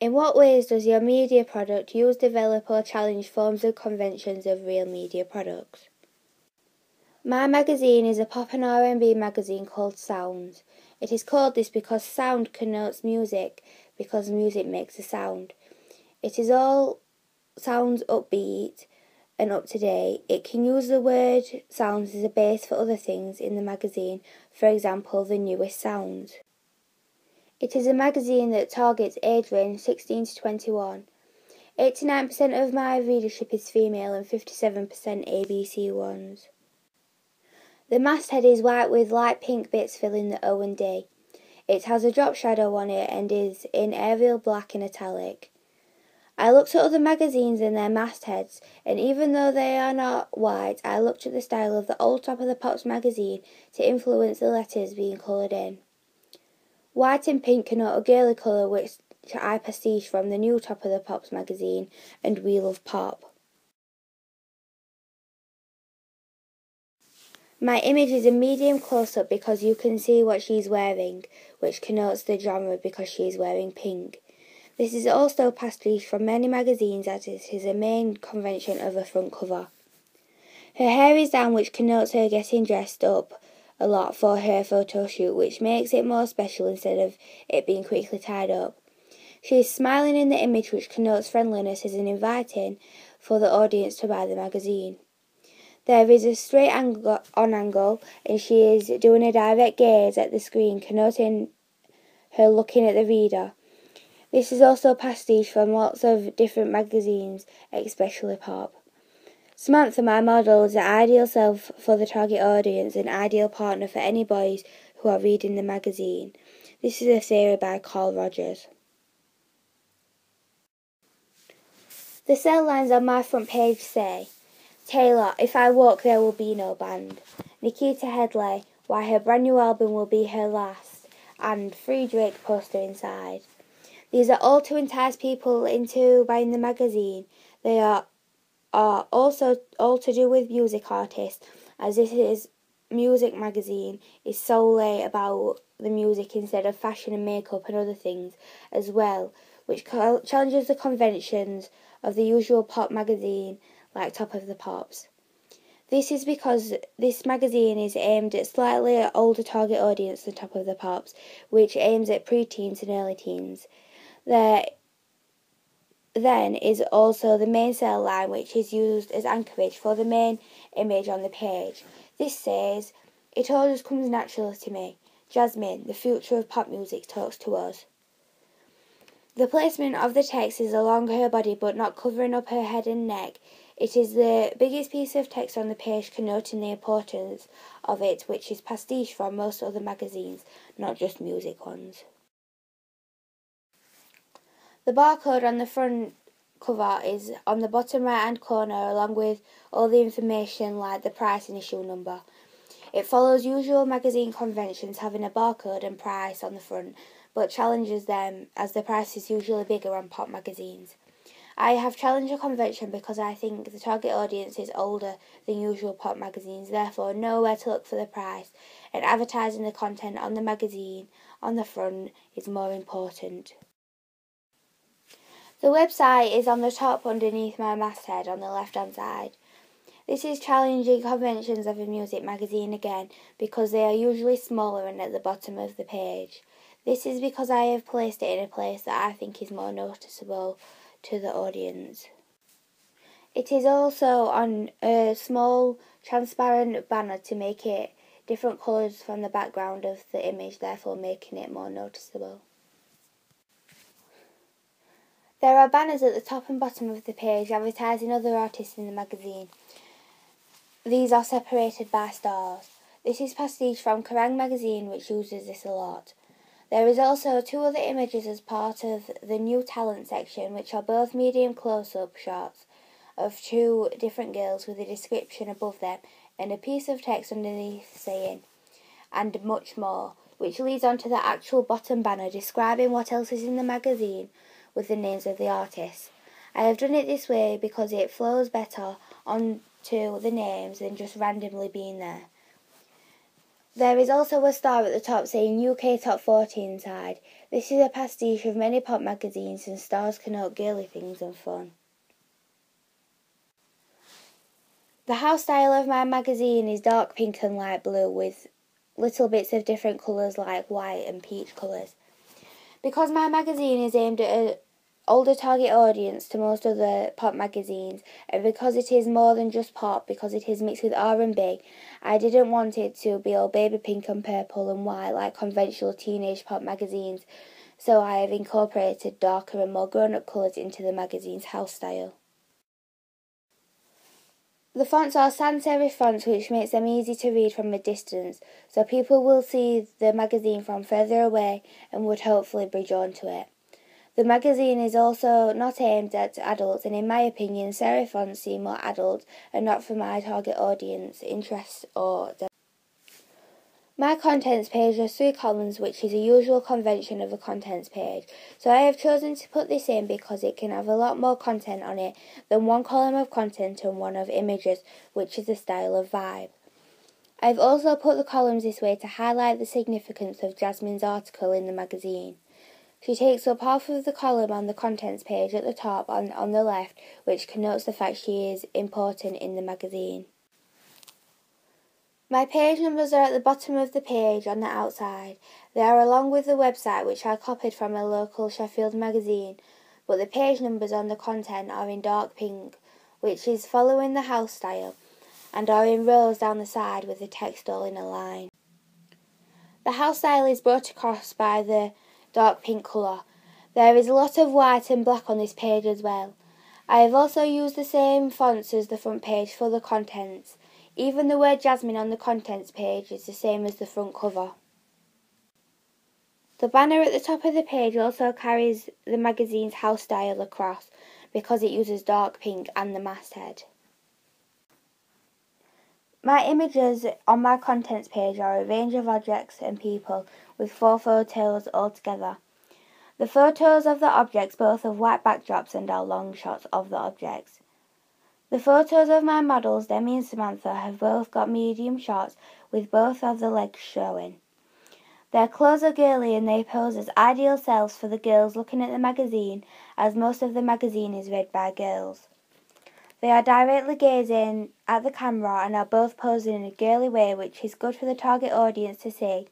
In what ways does your media product use, develop or challenge forms and conventions of real media products? My magazine is a pop and R&B magazine called Sounds. It is called this because sound connotes music, because music makes a sound. It is all sounds upbeat and up to date. It can use the word sounds as a base for other things in the magazine, for example, the newest sounds. It is a magazine that targets age range 16 to 21. 89% of my readership is female and 57% ABC ones. The masthead is white with light pink bits filling the O and D. It has a drop shadow on it and is in Arial black and italic. I looked at other magazines and their mastheads, and even though they are not white, I looked at the style of the old Top of the Pops magazine to influence the letters being coloured in. White and pink connote a girly colour which I pastiche from the new Top of the Pops magazine and We Love Pop. My image is a medium close-up because you can see what she's wearing, which connotes the genre because she is wearing pink. This is also pastiche from many magazines as it is a main convention of a front cover. Her hair is down, which connotes her getting dressed up a lot for her photo shoot, which makes it more special instead of it being quickly tied up. She is smiling in the image, which connotes friendliness as in inviting for the audience to buy the magazine. There is a straight on angle, and she is doing a direct gaze at the screen, connoting her looking at the reader. This is also pastiche from lots of different magazines, especially pop. Samantha, my model, is the ideal self for the target audience and ideal partner for any boys who are reading the magazine. This is a theory by Carl Rogers. The cell lines on my front page say, Taylor, if I walk there will be no band. Nikita Headley, why her brand new album will be her last. And Free Drake poster inside. These are all to entice people into buying the magazine. They are also all to do with music artists, as this is music magazine is solely about the music instead of fashion and makeup and other things as well, which challenges the conventions of the usual pop magazine like Top of the Pops. This is because this magazine is aimed at slightly older target audience than Top of the Pops, which aims at pre-teens and early teens. There then is also the main cell line, which is used as anchorage for the main image on the page. This says, it all just comes naturally to me. Jasmine, the future of pop music, talks to us. The placement of the text is along her body but not covering up her head and neck. It is the biggest piece of text on the page, connoting the importance of it, which is pastiche from most other magazines, not just music ones. The barcode on the front cover is on the bottom right hand corner, along with all the information like the price and issue number. It follows usual magazine conventions, having a barcode and price on the front, but challenges them as the price is usually bigger on pop magazines. I have challenged a convention because I think the target audience is older than usual pop magazines, therefore know where to look for the price, and advertising the content on the magazine on the front is more important. The website is on the top underneath my masthead on the left hand side. This is challenging conventions of a music magazine again because they are usually smaller and at the bottom of the page. This is because I have placed it in a place that I think is more noticeable to the audience. It is also on a small transparent banner to make it different colours from the background of the image, therefore making it more noticeable. There are banners at the top and bottom of the page advertising other artists in the magazine. These are separated by stars. This is pastiche from Kerrang magazine, which uses this a lot. There is also 2 other images as part of the new talent section, which are both medium close-up shots of 2 different girls with a description above them and a piece of text underneath saying, and much more, which leads on to the actual bottom banner describing what else is in the magazine with the names of the artists. I have done it this way because it flows better onto the names than just randomly being there. There is also a star at the top saying UK Top 40 inside. This is a pastiche of many pop magazines, and stars connote girly things and fun. The house style of my magazine is dark pink and light blue with little bits of different colours like white and peach colours. Because my magazine is aimed at an older target audience to most other pop magazines, and because it is more than just pop, because it is mixed with R&B, I didn't want it to be all baby pink and purple and white like conventional teenage pop magazines, so I have incorporated darker and more grown-up colours into the magazine's house style. The fonts are sans serif fonts, which makes them easy to read from a distance, so people will see the magazine from further away and would hopefully be drawn to it. The magazine is also not aimed at adults, and in my opinion, serif fonts seem more adult and not for my target audience, interests or... My contents page has 3 columns, which is a usual convention of a contents page, so I have chosen to put this in because it can have a lot more content on it than 1 column of content and 1 of images, which is the style of Vibe. I've also put the columns this way to highlight the significance of Jasmine's article in the magazine. She takes up half of the column on the contents page at the top on the left, which connotes the fact she is important in the magazine. My page numbers are at the bottom of the page on the outside. They are along with the website, which I copied from a local Sheffield magazine, but the page numbers on the content are in dark pink, which is following the house style, and are in rows down the side with the text all in a line. The house style is brought across by the dark pink colour. There is a lot of white and black on this page as well. I have also used the same fonts as the front page for the contents. Even the word Jasmine on the contents page is the same as the front cover. The banner at the top of the page also carries the magazine's house style across because it uses dark pink and the masthead. My images on my contents page are a range of objects and people with 4 photos altogether. The photos of the objects both have white backdrops and are long shots of the objects. The photos of my models, Demi and Samantha, have both got medium shots with both of the legs showing. Their clothes are girly and they pose as ideal selves for the girls looking at the magazine, as most of the magazine is read by girls. They are directly gazing at the camera and are both posing in a girly way, which is good for the target audience to see,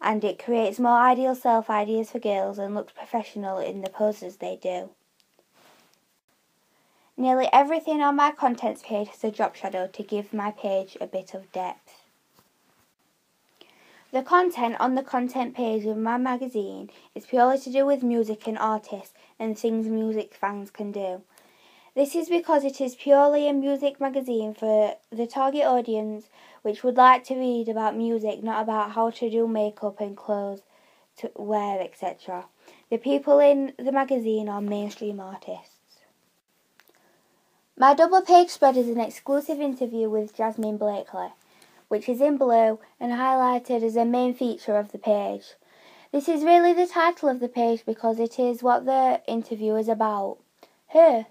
and it creates more ideal self ideas for girls and looks professional in the poses they do. Nearly everything on my contents page has a drop shadow to give my page a bit of depth. The content on the content page of my magazine is purely to do with music and artists and things music fans can do. This is because it is purely a music magazine for the target audience which would like to read about music, not about how to do makeup and clothes to wear, etc. The people in the magazine are mainstream artists. My double page spread is an exclusive interview with Jasmine Blakely, which is in blue and highlighted as a main feature of the page. This is really the title of the page because it is what the interview is about. Her.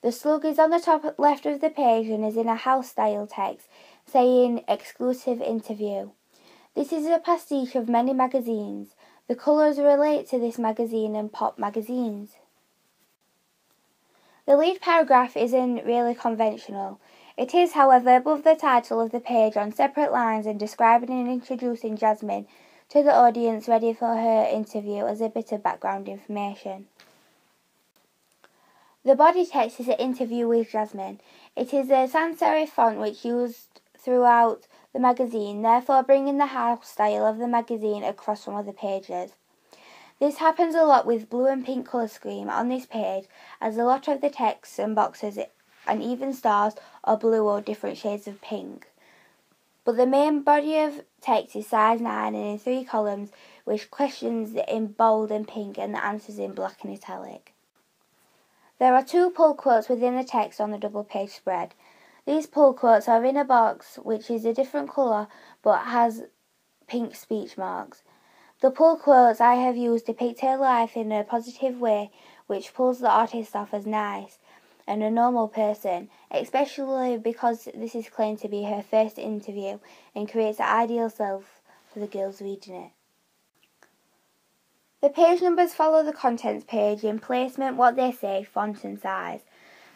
The slug is on the top left of the page and is in a house-style text saying exclusive interview. This is a pastiche of many magazines. The colours relate to this magazine and pop magazines. The lead paragraph isn't really conventional. It is, however, above the title of the page on separate lines and describing and introducing Jasmine to the audience ready for her interview as a bit of background information. The body text is an interview with Jasmine. It is a sans serif font which used throughout the magazine, therefore bringing the house style of the magazine across from other pages. This happens a lot with blue and pink colour scheme on this page, as a lot of the texts and boxes and even stars are blue or different shades of pink. But the main body of text is size 9 and in 3 columns, with questions in bold and pink and the answers in black and italic. There are 2 pull quotes within the text on the double page spread. These pull quotes are in a box which is a different colour but has pink speech marks. The pull quotes I have used depict her life in a positive way which pulls the artist off as nice and a normal person, especially because this is claimed to be her first interview and creates the ideal self for the girls reading it. The page numbers follow the contents page in placement, what they say, font and size.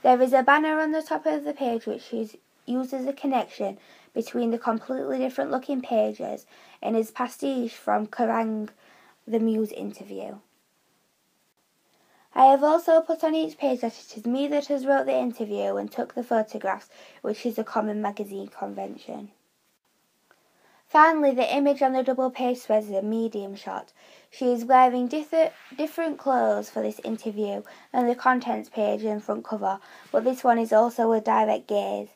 There is a banner on the top of the page which is used as a connection between the completely different looking pages and is pastiche from Kerrang! The Muse interview. I have also put on each page that it is me that has wrote the interview and took the photographs, which is a common magazine convention. Finally, the image on the double page spread is a medium shot. She is wearing different clothes for this interview and the contents page and front cover, but this one is also a direct gaze.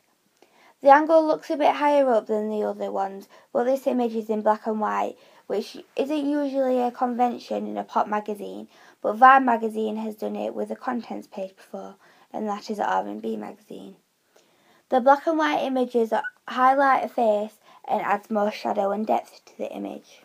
The angle looks a bit higher up than the other ones, but this image is in black and white, which isn't usually a convention in a pop magazine, but Vibe magazine has done it with a contents page before, and that is an R&B magazine. The black and white images highlight a face and adds more shadow and depth to the image.